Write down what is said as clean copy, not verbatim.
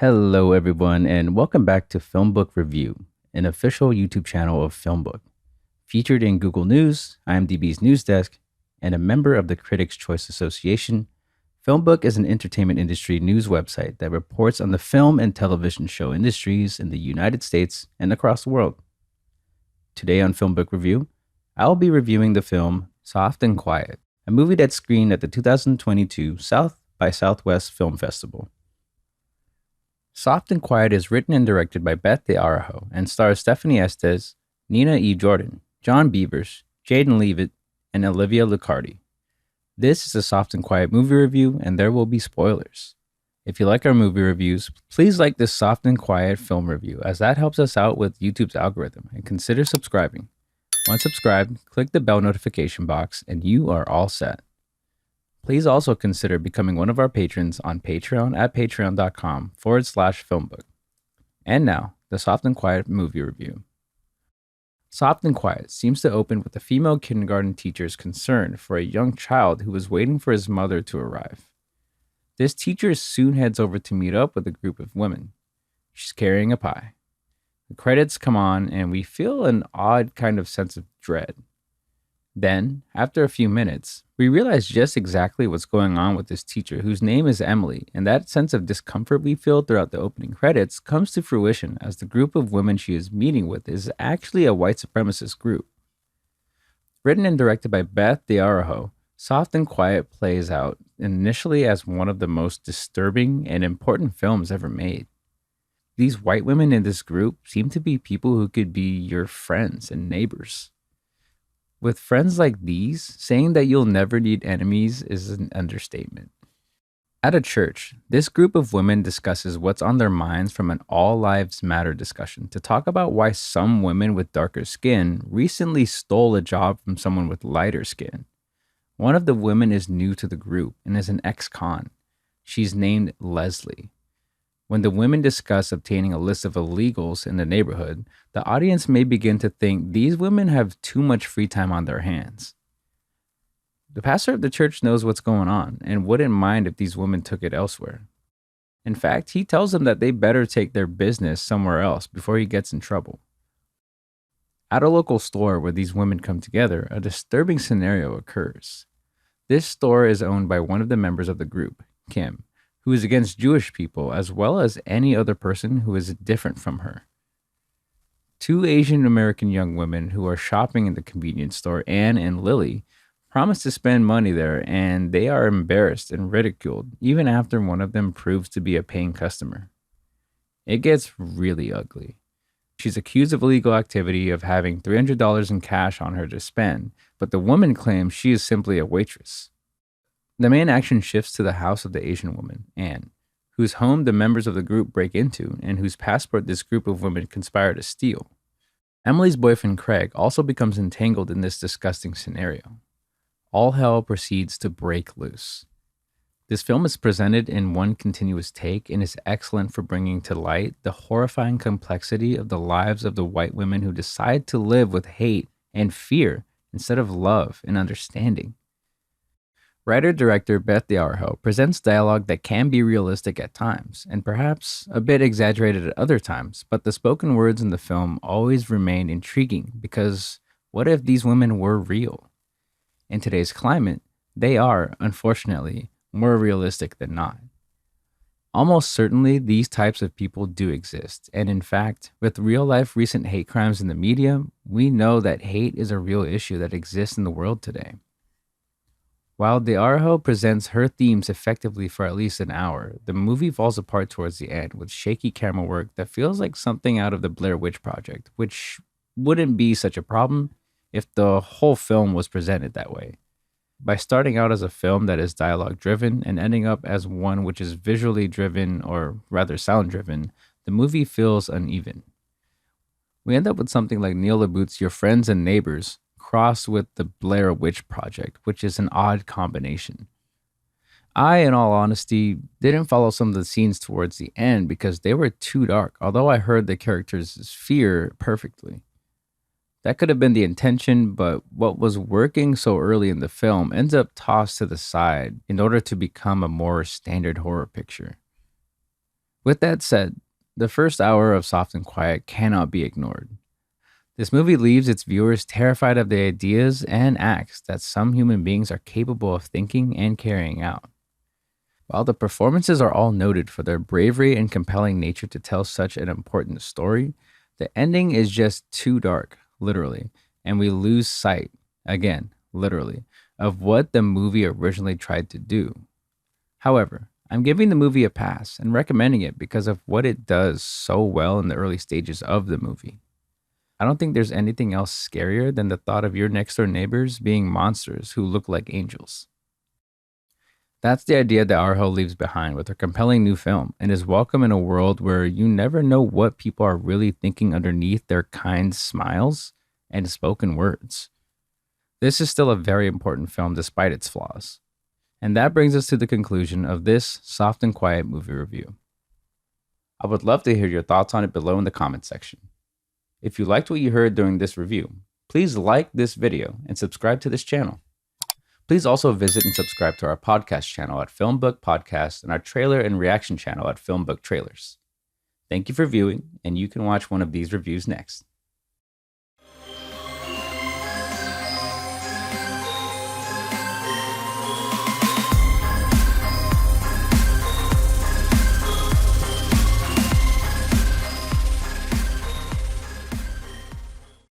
Hello, everyone, and welcome back to FilmBook Review, an official YouTube channel of FilmBook. Featured in Google News, IMDb's news desk, and a member of the Critics' Choice Association, FilmBook is an entertainment industry news website that reports on the film and television show industries in the United States and across the world. Today on FilmBook Review, I'll be reviewing the film Soft and Quiet, a movie that screened at the 2022 South by Southwest Film Festival. Soft and Quiet is written and directed by Beth DeArajo and stars Stephanie Estes, Nina E. Jordan, John Beavers, Jaden Leavitt, and Olivia Lucardi. This is a Soft and Quiet movie review, and there will be spoilers. If you like our movie reviews, please like this Soft and Quiet film review, as that helps us out with YouTube's algorithm, and consider subscribing. Once subscribed, click the bell notification box, and you are all set. Please also consider becoming one of our patrons on Patreon at patreon.com/filmbook. And now, the Soft and Quiet movie review. Soft and Quiet seems to open with a female kindergarten teacher's concern for a young child who is waiting for his mother to arrive. This teacher soon heads over to meet up with a group of women. She's carrying a pie. The credits come on, and we feel an odd kind of sense of dread. Then, after a few minutes, we realize just exactly what's going on with this teacher, whose name is Emily, and that sense of discomfort we feel throughout the opening credits comes to fruition as the group of women she is meeting with is actually a white supremacist group. Written and directed by Beth DeArajo, Soft and Quiet plays out initially as one of the most disturbing and important films ever made. These white women in this group seem to be people who could be your friends and neighbors. With friends like these, saying that you'll never need enemies is an understatement. At a church, this group of women discusses what's on their minds from an all lives matter discussion to talk about why some women with darker skin recently stole a job from someone with lighter skin. One of the women is new to the group and is an ex-con. She's named Leslie. When the women discuss obtaining a list of illegals in the neighborhood, the audience may begin to think these women have too much free time on their hands. The pastor of the church knows what's going on and wouldn't mind if these women took it elsewhere. In fact, he tells them that they better take their business somewhere else before he gets in trouble. At a local store where these women come together, a disturbing scenario occurs. This store is owned by one of the members of the group, Kim, who is against Jewish people as well as any other person who is different from her. Two Asian American young women who are shopping in the convenience store, Anne and Lily, promise to spend money there, and they are embarrassed and ridiculed even after one of them proves to be a paying customer. It gets really ugly. She's accused of illegal activity of having $300 in cash on her to spend, but the woman claims she is simply a waitress. The main action shifts to the house of the Asian woman, Anne, whose home the members of the group break into and whose passport this group of women conspire to steal. Emily's boyfriend, Craig, also becomes entangled in this disgusting scenario. All hell proceeds to break loose. This film is presented in one continuous take and is excellent for bringing to light the horrifying complexity of the lives of the white women who decide to live with hate and fear instead of love and understanding. Writer-director Beth DeArajo presents dialogue that can be realistic at times, and perhaps a bit exaggerated at other times, but the spoken words in the film always remain intriguing because what if these women were real? In today's climate, they are, unfortunately, more realistic than not. Almost certainly, these types of people do exist, and in fact, with real-life recent hate crimes in the media, we know that hate is a real issue that exists in the world today. While DeArajo presents her themes effectively for at least an hour, the movie falls apart towards the end with shaky camera work that feels like something out of the Blair Witch Project, which wouldn't be such a problem if the whole film was presented that way. By starting out as a film that is dialogue driven and ending up as one which is visually driven, or rather sound driven, the movie feels uneven. We end up with something like Neil LaBute's Your Friends and Neighbors crossed with the Blair Witch Project, which is an odd combination. I, in all honesty, didn't follow some of the scenes towards the end because they were too dark, although I heard the characters' fear perfectly. That could have been the intention, but what was working so early in the film ends up tossed to the side in order to become a more standard horror picture. With that said, the first hour of Soft and Quiet cannot be ignored. This movie leaves its viewers terrified of the ideas and acts that some human beings are capable of thinking and carrying out. While the performances are all noted for their bravery and compelling nature to tell such an important story, the ending is just too dark, literally, and we lose sight, again, literally, of what the movie originally tried to do. However, I'm giving the movie a pass and recommending it because of what it does so well in the early stages of the movie. I don't think there's anything else scarier than the thought of your next door neighbors being monsters who look like angels. That's the idea that Arho leaves behind with her compelling new film and is welcome in a world where you never know what people are really thinking underneath their kind smiles and spoken words. This is still a very important film despite its flaws. And that brings us to the conclusion of this Soft and Quiet movie review. I would love to hear your thoughts on it below in the comments section. If you liked what you heard during this review, please like this video and subscribe to this channel. Please also visit and subscribe to our podcast channel at FilmBook Podcast and our trailer and reaction channel at FilmBook Trailers. Thank you for viewing, and you can watch one of these reviews next.